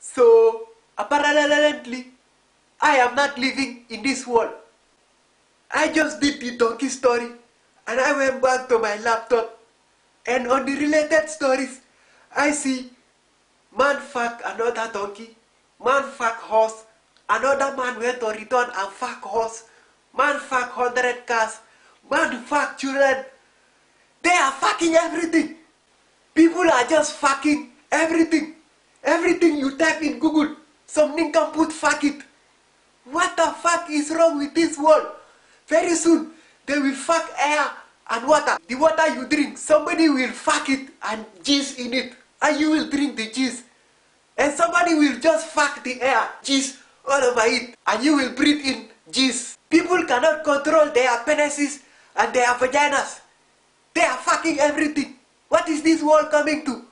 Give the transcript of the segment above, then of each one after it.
So, apparently, I am not living in this world. I just did the donkey story and I went back to my laptop, and on the related stories, I see man fuck another donkey, man fuck horse, another man went to return and fuck horse, man fuck 100 cars, man fuck children. They are fucking everything. People are just fucking everything. Everything you type in Google, some nincompoop fuck it. What the fuck is wrong with this world? Very soon, they will fuck air and water. The water you drink, somebody will fuck it and jizz in it. And you will drink the jizz. And somebody will just fuck the air, jizz all over it. And you will breathe in jizz. People cannot control their penises and their vaginas. They are fucking everything. What is this world coming to?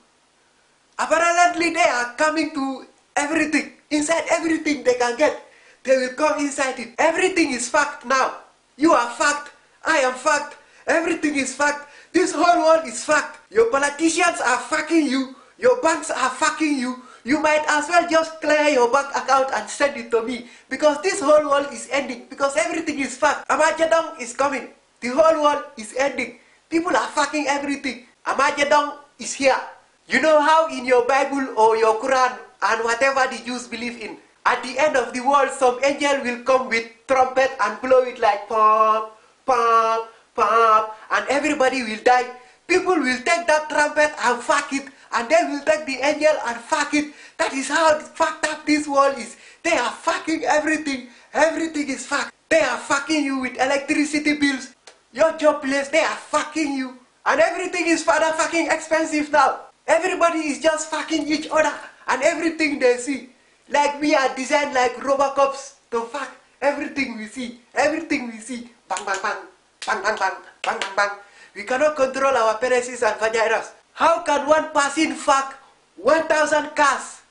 Apparently they are coming to everything. Inside everything they can get, they will come inside it. Everything is fucked now. You are fucked. I am fucked. Everything is fucked. This whole world is fucked. Your politicians are fucking you. Your banks are fucking you. You might as well just clear your bank account and send it to me. Because this whole world is ending. Because everything is fucked. Armageddon is coming. The whole world is ending. People are fucking everything. Armageddon is here. You know how in your Bible or your Quran and whatever the Jews believe in, at the end of the world, some angel will come with trumpet and blow it like pop, pop, pop, and everybody will die. People will take that trumpet and fuck it, and they will take the angel and fuck it. That is how fucked up this world is. They are fucking everything. Everything is fucked. They are fucking you with electricity bills. Your job place, they are fucking you. And everything is fucking expensive now. Everybody is just fucking each other and everything they see. Like we are designed like Robocops to fuck everything we see. Everything we see. Bang, bang, bang. Bang, bang, bang. Bang, bang, bang. We cannot control our penises and vaginas. How can one person fuck 1,000 cars?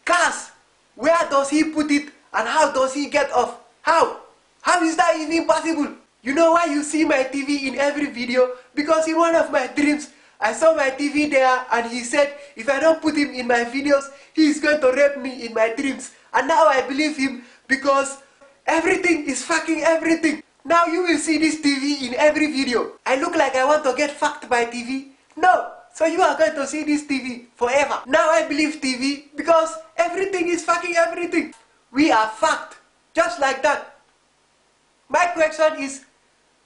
Cars. Where does he put it and how does he get off? How? How is that even possible? You know why you see my TV in every video? Because in one of my dreams, I saw my TV there and he said, if I don't put him in my videos, he is going to rape me in my dreams. And now I believe him because everything is fucking everything. Now you will see this TV in every video. I look like I want to get fucked by TV? No. So you are going to see this TV forever. Now I believe TV because everything is fucking everything. We are fucked. Just like that. My question is,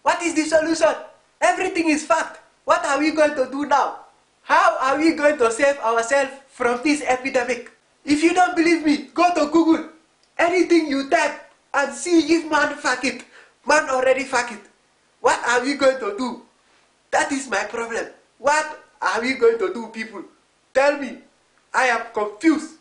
what is the solution? Everything is fucked. What are we going to do now? How are we going to save ourselves from this epidemic? If you don't believe me, go to Google. Anything you type and see if man fuck it. Man already fuck it. What are we going to do? That is my problem. What are we going to do, people? Tell me. I am confused.